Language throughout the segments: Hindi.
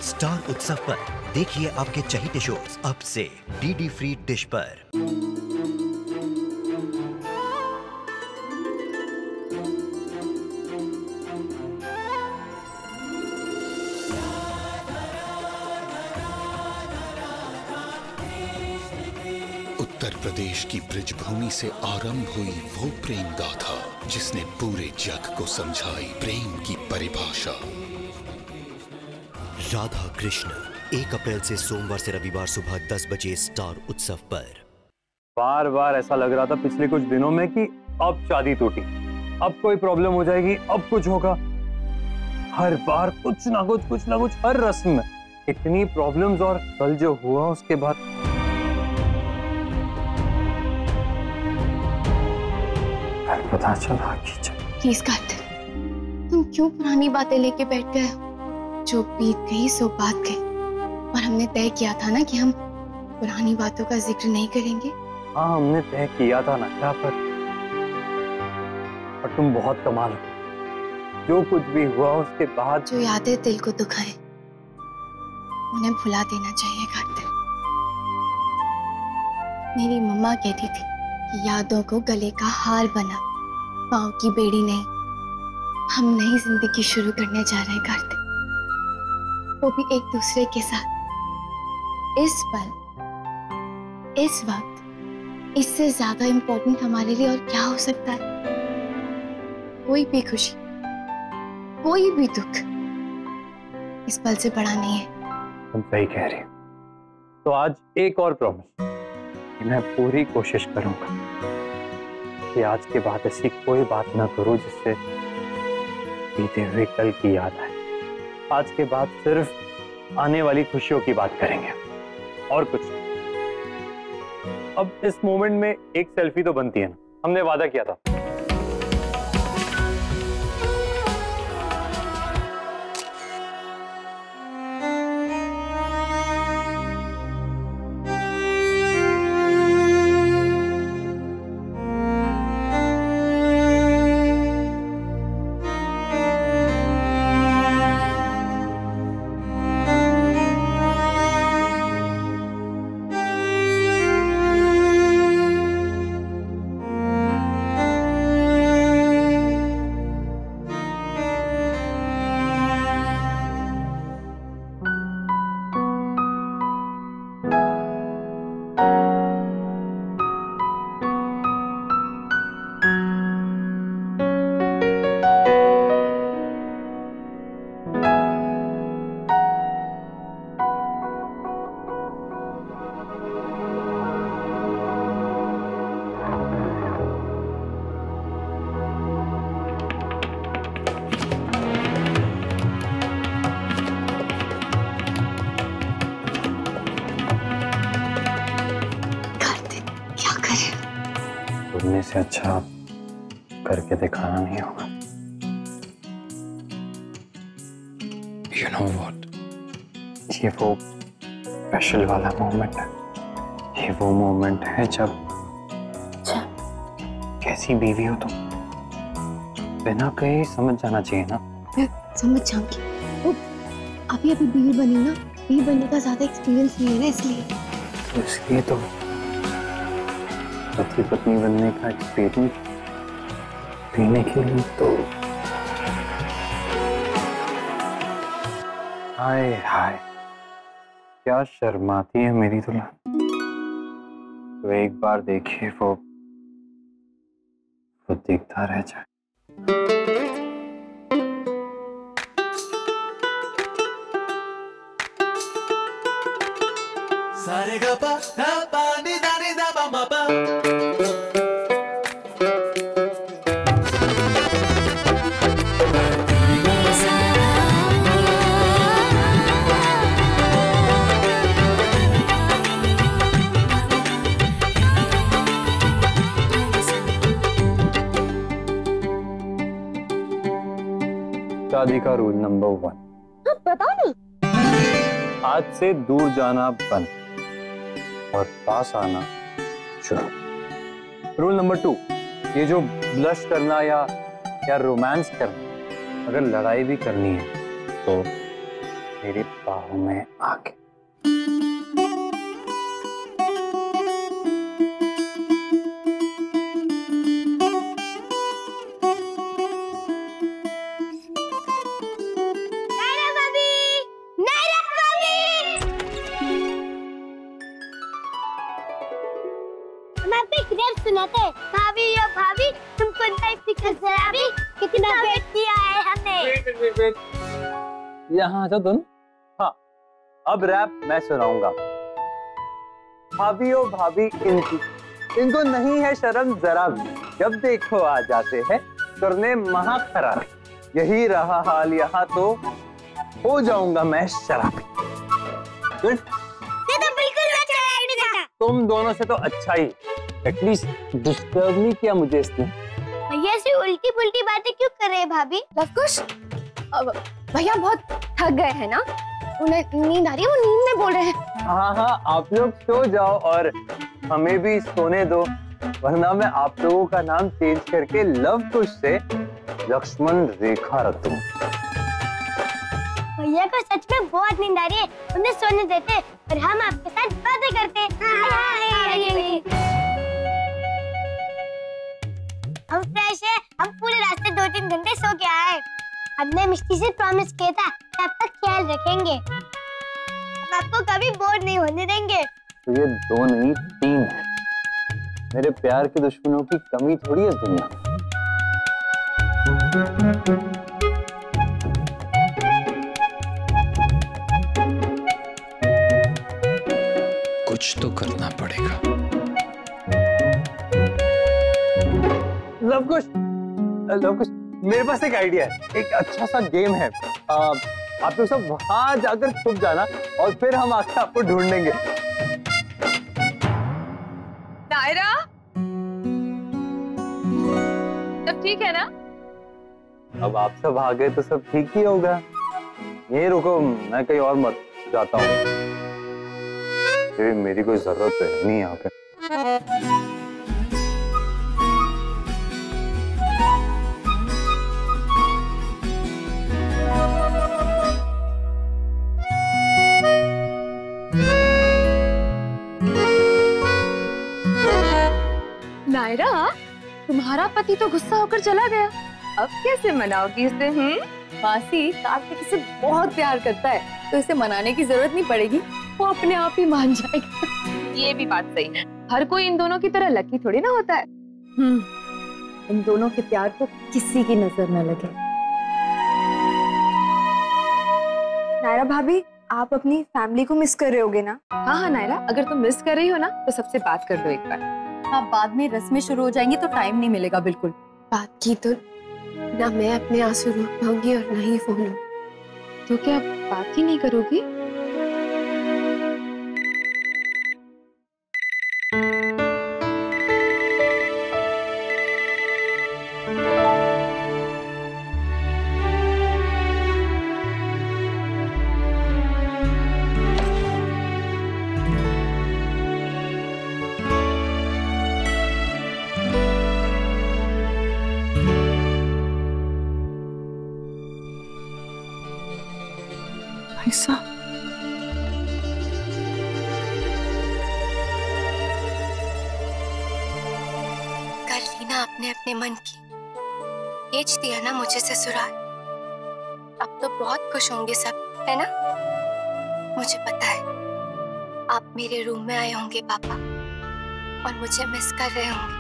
स्टार उत्सव पर देखिए आपके चहेते शोज अब से डीडी फ्री डिश पर। उत्तर प्रदेश की ब्रजभूमि से आरंभ हुई वो प्रेम गाथा जिसने पूरे जग को समझाई प्रेम की परिभाषा। राधा कृष्ण 1 अप्रैल से सोमवार से रविवार सुबह 10 बजे स्टार उत्सव पर। बार बार ऐसा लग रहा था पिछले कुछ दिनों में कि अब शादी टूटी, अब कोई प्रॉब्लम हो जाएगी, अब कुछ होगा। हर बार कुछ ना कुछ हर रस्म में इतनी प्रॉब्लम्स। और कल जो हुआ उसके बाद पता चला कि प्लीज कार्तिक, तुम क्यों पुरानी बातें लेके बैठ गए हो? जो बीत गई सो बात गई, और हमने तय किया था ना कि हम पुरानी बातों का जिक्र नहीं करेंगे। हाँ, हमने तय किया था ना क्या, पर तुम बहुत कमाल हो। जो कुछ भी हुआ उसके बाद जो यादें दिल को दुखाए उन्हें भुला देना चाहिए कार्तिक। मेरी मम्मा कहती थी कि यादों को गले का हार बना, पाँव की बेड़ी नहीं। हम नई जिंदगी शुरू करने जा रहे हैं कार्तिक, वो भी एक दूसरे के साथ। इस पल, इस वक्त, इससे ज्यादा इंपॉर्टेंट हमारे लिए और क्या हो सकता है? कोई भी खुशी, कोई भी दुख इस पल से बड़ा नहीं है। तुम सही कह रही हो। तो आज एक और प्रॉमिस, मैं पूरी कोशिश करूंगा कि आज के बाद ऐसी कोई बात ना करूं जिससे बीते हुए कल की याद आए। आज के बाद सिर्फ आने वाली खुशियों की बात करेंगे और कुछ नहीं। अब इस मोमेंट में एक सेल्फी तो बनती है ना, हमने वादा किया था। करने से अच्छा करके दिखाना नहीं होगा। You know what? ये वो स्पेशल वाला मोमेंट है। ये वो मोमेंट है जब कैसी बीवी हो तुम, बिना कहीं समझ जाना चाहिए ना। समझ जाऊंगी। अभी बीवी बनी ना, बीवी बनने का ज्यादा एक्सपीरियंस नहीं है ना, इसलिए तो पति पत्नी बनने का एक्सपीरियंस लेने के लिए तो हाय हाय क्या शर्माती है मेरी दुल्हन। तो एक बार देखिए वो दिखता रह जाए। सारे गा पा धा पा नि धा नि धा पा मा पा। शादी का रूल नंबर 1, पता नहीं, आज से दूर जाना बंद और पास आना शुरू। रूल नंबर 2, ये जो ब्लश करना या रोमांस करना, अगर लड़ाई भी करनी है तो मेरी बाहों में आके। सुनाते भाभी या भाभी तुमको कितना वेट किया है हमने। यहाँ आ जाओ दोनों। हाँ, अब रैप मैं सुनाऊंगा। भाभी ओ भाभी इनको नहीं है शर्म जरा भी, जब देखो आ जाते हैं करने महाखराब। यही रहा हाल यहाँ तो हो जाऊंगा मैं शराबी। गुड, तुम दोनों से तो अच्छा ही, एटलीस्ट डिस्टर्ब नहीं किया मुझे इसने। भैया से उल्टी पुल्टी बातें क्यों कर रहे हैं भाभी? लवकुश, भैया बहुत थक गए हैं ना, उन्हें नींद आ रही है, वो नींद में बोल रहे हैं। हाँ हाँ, आप लोग सो जाओ और हमें भी सोने दो, वरना मैं आप लोगों का नाम चेंज करके लवकुश से लक्ष्मण रेखा रख दूंगा। भैया को सच में बहुत नींद आ रही है, उन्हें सोने देते और हम आपके साथ बातें करते। हम फ्रेश है, हम पूरे रास्ते 2-3 घंटे सो के आए। हमने मिष्टी से प्रॉमिस किया था कि आपका ख्याल रखेंगे, हम आपको कभी बोर नहीं होने देंगे। तो ये 2 नहीं 3 है। मेरे प्यार के दुश्मनों की कमी थोड़ी है दुनिया। कुछ तो करना पड़ेगा। लवकुश, मेरे पास एक आइडिया है, एक अच्छा सा गेम है। आप लोग सब वहां जाकर छुप जाना और फिर हम आके आपको ढूंढेंगे। नायरा, सब ठीक है ना? अब आप सब आ गए तो सब ठीक ही होगा। यहीं रुको, मैं कहीं और मत जाता हूँ, मेरी कोई जरूरत है नहीं यहाँ पे। नायरा, तुम्हारा पति तो गुस्सा होकर चला गया, अब कैसे मनाओगी इसे? मासी, कार्तिक इसे बहुत प्यार करता है, तो इसे मनाने की जरूरत नहीं पड़ेगी, वो अपने आप ही मान जाएगा। ये भी बात सही है, हर कोई इन दोनों की तरह लकी थोड़ी ना होता है। इन दोनों के प्यार को किसी की नजर न लगे। नायरा भाभी, आप अपनी फैमिली को मिस कर रहे होगे ना? हाँ नायरा, अगर तुम मिस कर रही हो ना तो सबसे बात कर लो एक बार। हाँ, बाद में रस्में शुरू हो जाएंगी तो टाइम नहीं मिलेगा बिल्कुल। बात की तो ना मैं अपने आंसू रोक पाऊंगी और ना ही फोन। तो क्या बात ही नहीं करोगी? ऐसा कर ली ना अपने अपने मन की, बेच दिया ना मुझे ससुराल। अब तो बहुत खुश होंगे सब, है ना? मुझे पता है आप मेरे रूम में आए होंगे पापा, और मुझे मिस कर रहे होंगे।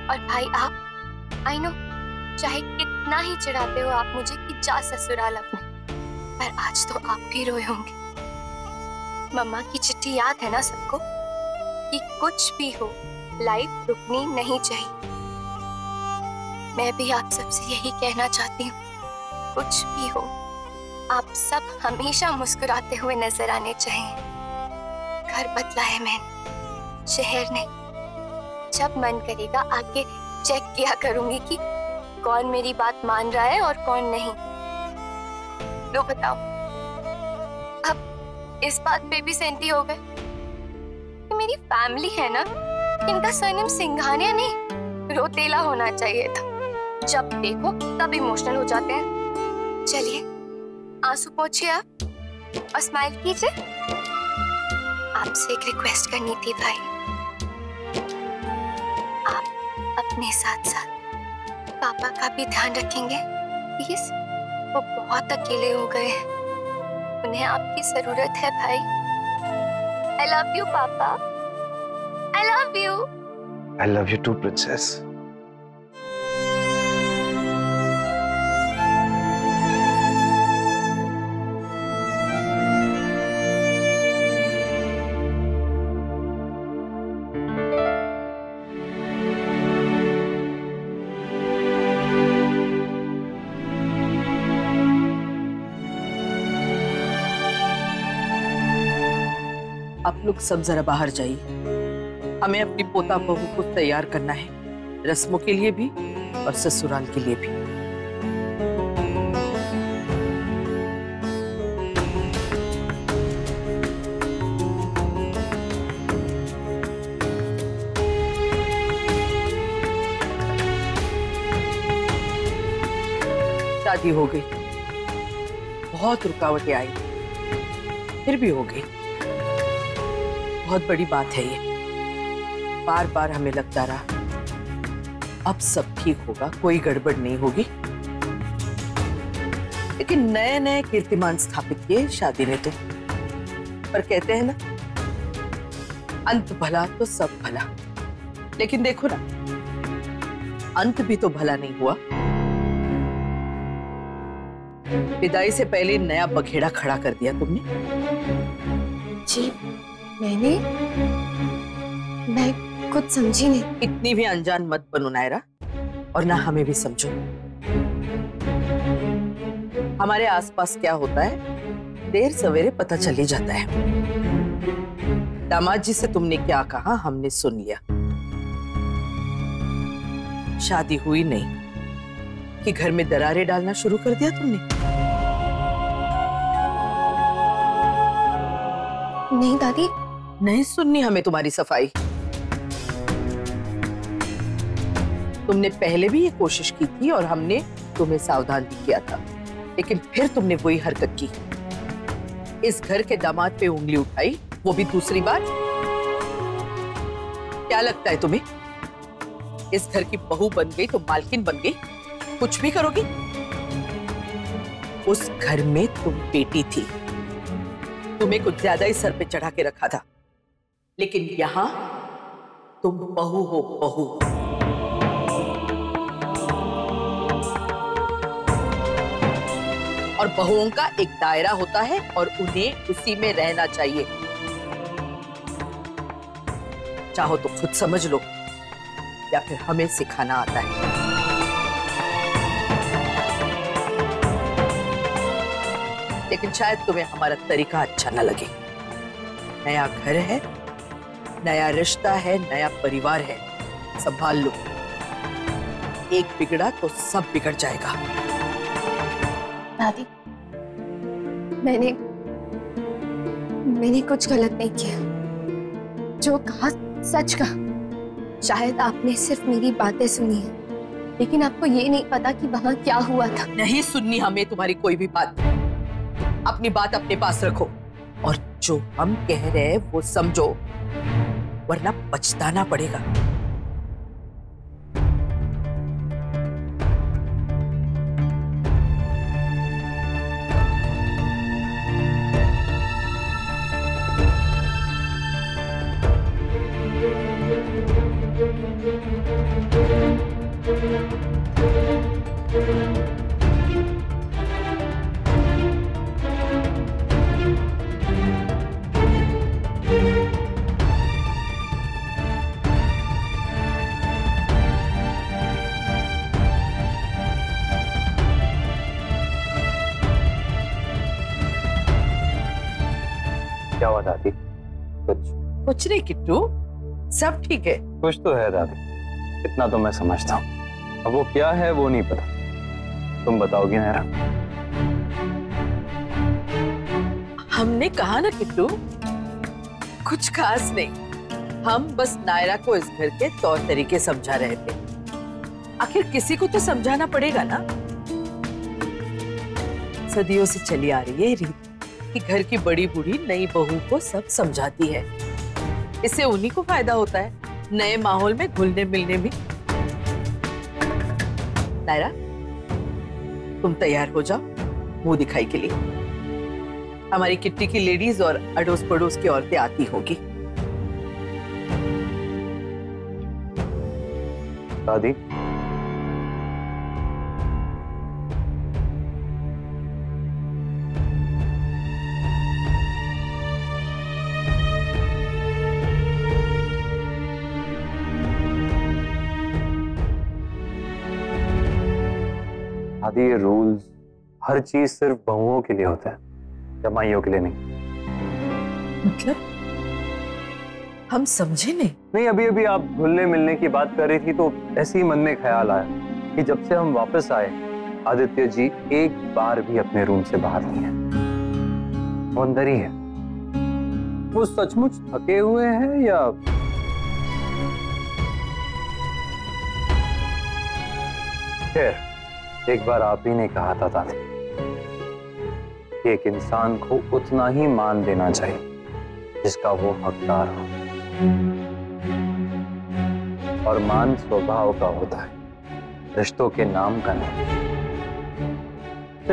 और भाई आप, आई नो, चाहे कितना ही चिढ़ाते हो आप मुझे कि जा ससुराल अपने, पर आज तो आप भी रोए होंगे। मम्मा की चिट्ठी याद है ना सबको, कि कुछ भी हो लाइफ रुकनी नहीं चाहिए। मैं भी आप सबसे यही कहना चाहती हूँ, कुछ भी हो आप सब हमेशा मुस्कुराते हुए नजर आने चाहिए। घर बदला है मैंने, शहर नहीं। जब मन करेगा आके चेक किया करूंगी कि कौन मेरी बात मान रहा है और कौन नहीं। लो बताओ, अब इस बात पे भी सेंटी हो गए कि मेरी फैमिली है ना, इनका सरनेम सिंघानिया नहीं रोतेला होना चाहिए था। जब देखो तब इमोशनल हो जाते हैं। चलिए आंसू पोंछिए आप, और स्माइल कीजिए। आपसे एक रिक्वेस्ट करनी थी भाई, आप अपने साथ साथ पापा का भी ध्यान रखेंगे प्लीज? वो बहुत अकेले हो गए हैं, उन्हें आपकी जरूरत है भाई। आई लव यू पापा, I love you. I love you too princess. आप लोग सब जरा बाहर जाइए, हमें अपनी पोता बहू को तैयार करना है, रस्मों के लिए भी और ससुराल के लिए भी। शादी हो गई, बहुत रुकावटें आई, फिर भी हो गई। बहुत बड़ी बात है ये। बार बार हमें लगता रहा अब सब ठीक होगा, कोई गड़बड़ नहीं होगी, लेकिन नए नए कीर्तिमान स्थापित किए शादी ने तो। पर कहते हैं ना, अंत भला तो सब भला। लेकिन देखो ना, अंत भी तो भला नहीं हुआ। विदाई से पहले नया बखेड़ा खड़ा कर दिया तुमने। जी मैं कुछ समझी नहीं। इतनी भी अनजान मत बनो नायरा, और ना हमें भी समझो। हमारे आसपास क्या होता है देर सवेरे पता चल ही जाता है। दामाद जी से तुमने क्या कहा हमने सुन लिया। शादी हुई नहीं कि घर में दरारें डालना शुरू कर दिया तुमने। नहीं दादी, नहीं सुननी हमें तुम्हारी सफाई। तुमने पहले भी ये कोशिश की थी और हमने तुम्हें सावधान भी किया था, लेकिन फिर तुमने वही हरकत की। इस घर के दामाद पे उंगली उठाई, वो भी दूसरी बार। क्या लगता है तुम्हें इस घर की बहू बन गई तो मालकिन बन गई, कुछ भी करोगी? उस घर में तुम बेटी थी, तुम्हें कुछ ज्यादा ही सर पे चढ़ा के रखा था, लेकिन यहां तुम बहू हो, बहू। और बहुओं का एक दायरा होता है और उन्हें उसी में रहना चाहिए। चाहो तो खुद समझ लो या फिर हमें सिखाना आता है। लेकिन शायद तुम्हें हमारा तरीका अच्छा न लगे। नया घर है, नया रिश्ता है, नया परिवार है, संभाल लो। एक बिगड़ा तो सब बिगड़ जाएगा। दादी, मैंने कुछ गलत नहीं किया। जो कहा सच कहा। शायद आपने सिर्फ मेरी बातें सुनी है, लेकिन आपको ये नहीं पता कि वहां क्या हुआ था। नहीं सुननी हमें तुम्हारी कोई भी बात। अपनी बात अपने पास रखो और जो हम कह रहे हैं वो समझो, वरना पछताना पड़ेगा। क्या हुआ दादी? कुछ नहीं किट्टू, सब ठीक है। कुछ तो है दादी, इतना तो मैं समझता हूँ। अब वो क्या है वो नहीं पता, तुम बताओगी नायरा? हमने कहा ना किट्टू, कुछ खास नहीं। हम बस नायरा को इस घर के तौर तरीके समझा रहे थे। आखिर किसी को तो समझाना पड़ेगा ना। सदियों से चली आ रही है रीत, कि घर की बड़ी बूढ़ी नई बहू को सब समझाती है। इससे उन्हीं को फायदा होता है, नए माहौल में घुलने मिलने में। नायरा, तुम तैयार हो जाओ मुंह दिखाई के लिए। हमारी किट्टी की लेडीज और अड़ोस पड़ोस की औरतें आती होगी। दादी, दादी, ये रूल्स, हर चीज सिर्फ बहुओं के लिए होता है, जमाइयों के लिए नहीं। मतलब हम समझे नहीं। नहीं, अभी अभी आप घुलने मिलने की बात कर रही थी तो ऐसे ही मन में ख्याल आया कि जब से हम वापस आए, आदित्य जी एक बार भी अपने रूम से बाहर नहीं है, वो अंदर ही है। वो सचमुच थके हुए हैं या खैर, एक बार आप ही ने कहा था दादी कि एक इंसान को उतना ही मान देना चाहिए जिसका वो हकदार हो, और मान स्वभाव का होता है, रिश्तों के नाम का नहीं।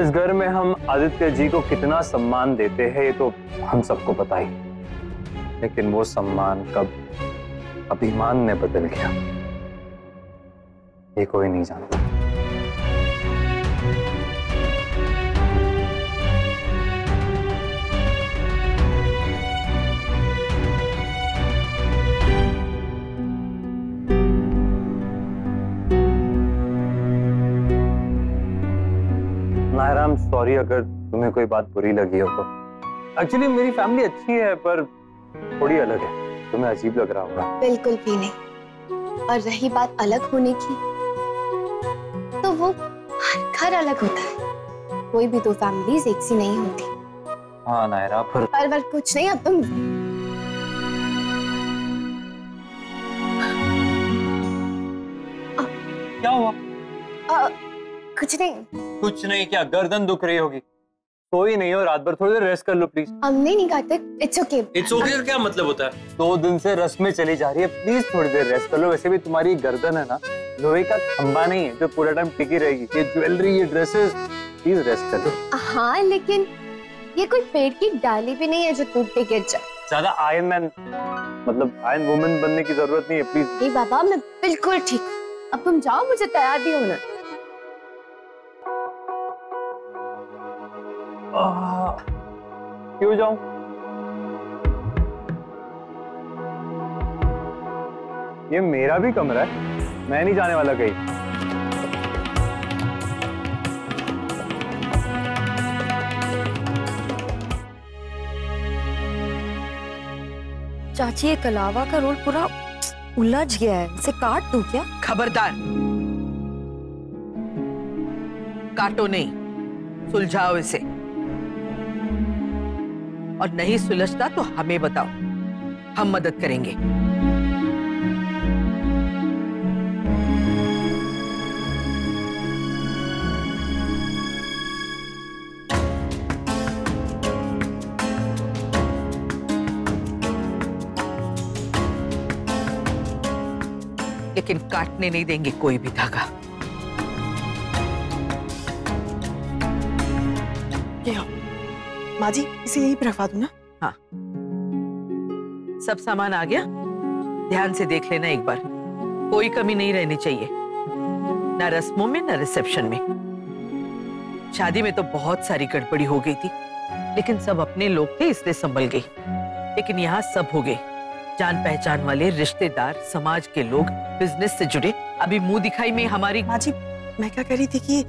इस घर में हम आदित्य जी को कितना सम्मान देते हैं ये तो हम सबको पता ही, लेकिन वो सम्मान कब अभिमान में बदल गया ये कोई नहीं जानता। नायरा, आई एम सॉरी अगर तुम्हें कोई बात बुरी लगी हो तो। एक्चुअली मेरी फैमिली अच्छी है पर थोड़ी अलग है, तुम्हें अजीब लग रहा होगा। बिल्कुल भी नहीं। और रही बात अलग होने की, तो वो हर घर अलग होता है, कोई भी दो फैमिलीज एक सी नहीं होती। हाँ नायरा, पर कुछ नहीं, अब तुम क्या हुआ? कुछ नहीं। कुछ नहीं क्या? गर्दन दुख रही होगी, सोई नहीं हो रात भर, थोड़ी देर रेस्ट कर लो प्लीज। हमने नहीं कहते इट्स ओके। इट्स ओके का क्या मतलब होता है? 2 दिन से रस्में चली जा रही है, प्लीज थोड़ी देर रेस्ट कर लो। वैसे भी तुम्हारी गर्दन है ना, लोहे का खंबा नहीं है जो पूरा टाइम टिकी रहेगी। ये ज्वेलरी, ये ड्रेसेस, प्लीज रेस्ट कर लो। हाँ, लेकिन ये कोई पेड़ की डाली भी नहीं है जो टूट के गिर जाए। ज्यादा आयरन मैन, मतलब आयरन वुमन बनने की जरूरत नहीं है प्लीज। नहीं बाबा, मैं बिल्कुल ठीक हूँ। अब तुम जाओ, मुझे तैयार भी होना। क्यों जाऊं? ये मेरा भी कमरा है, मैं नहीं जाने वाला कहीं। चाची, ये कलावा का रोल पूरा उलझ गया है, इसे काट दूं क्या? खबरदार, काटो नहीं, सुलझाओ इसे। और नहीं सुलझता तो हमें बताओ, हम मदद करेंगे। लेकिन काटने नहीं देंगे कोई भी धागा। माँ जी, इसे यहीं पे रखवा दूं ना? हाँ, सब सामान आ गया, ध्यान से देख लेना एक बार, कोई कमी नहीं रहनी चाहिए, ना रस्मों में ना रिसेप्शन में। शादी में तो बहुत सारी गड़बड़ी हो गई थी, लेकिन सब अपने लोग थे इसलिए संभल गई। लेकिन यहाँ सब हो गए, जान पहचान वाले, रिश्तेदार, समाज के लोग, बिजनेस से जुड़े। अभी मुंह दिखाई में हमारी। माँ जी, मैं क्या कह रही थी कि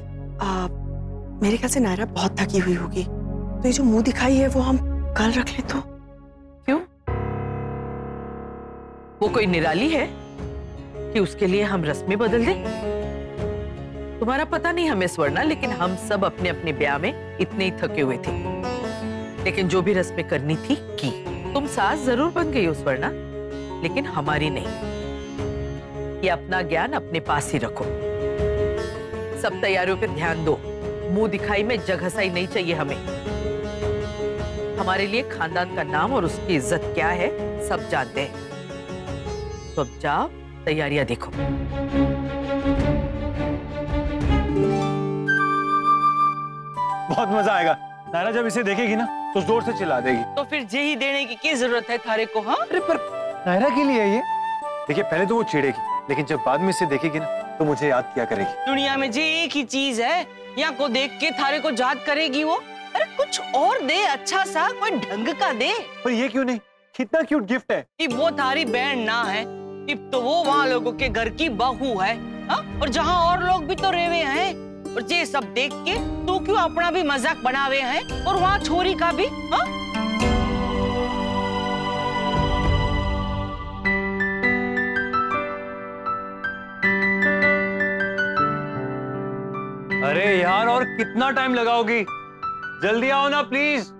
मेरे ख्याल से नायरा बहुत थकी हुई होगी, तो ये जो मुंह दिखाई है वो हम कल रख ले तो? क्यों? वो कोई निराली है कि उसके लिए हम रस्में बदल दें? तुम्हारा पता नहीं हमें स्वर्णा, लेकिन हम सब अपने अपने ब्याह में इतने ही थके हुए थे, लेकिन जो भी रस्में करनी थी की। तुम सास जरूर बन गई हो स्वर्णा, लेकिन हमारी नहीं। ये अपना ज्ञान अपने पास ही रखो, सब तैयारियों पे ध्यान दो, मुंह दिखाई में जगहसाई नहीं चाहिए हमें। हमारे लिए खानदान का नाम और उसकी इज्जत क्या है सब जानते हैं। तो अब जाओ, तैयारियां देखो। बहुत मजा आएगा। नायरा जब इसे देखेगी ना तो जोर से चिल्ला देगी। तो फिर जे ही देने की जरूरत है थारे को? हाँ, अरे पर नायरा के लिए है ये। देखिए पहले तो वो चिढ़ेगी, लेकिन जब बाद में इसे देखेगी ना तो मुझे याद किया करेगी। दुनिया में जे एक ही चीज है, यहाँ को देख के थारे को याद करेगी वो। अरे कुछ और दे, अच्छा सा कोई ढंग का दे। पर ये क्यों नहीं? कितना क्यूट गिफ्ट है। कि वो थारी बहन ना है, कि तो वो वहाँ लोगों के घर की बहू है। हा? और जहाँ और लोग भी तो रेवे हैं। और ये सब देख के तू क्यों अपना भी मजाक बनावे हैं और वहाँ छोरी का भी? हा? अरे यार और कितना टाइम लगाओगी? जल्दी आओ ना प्लीज।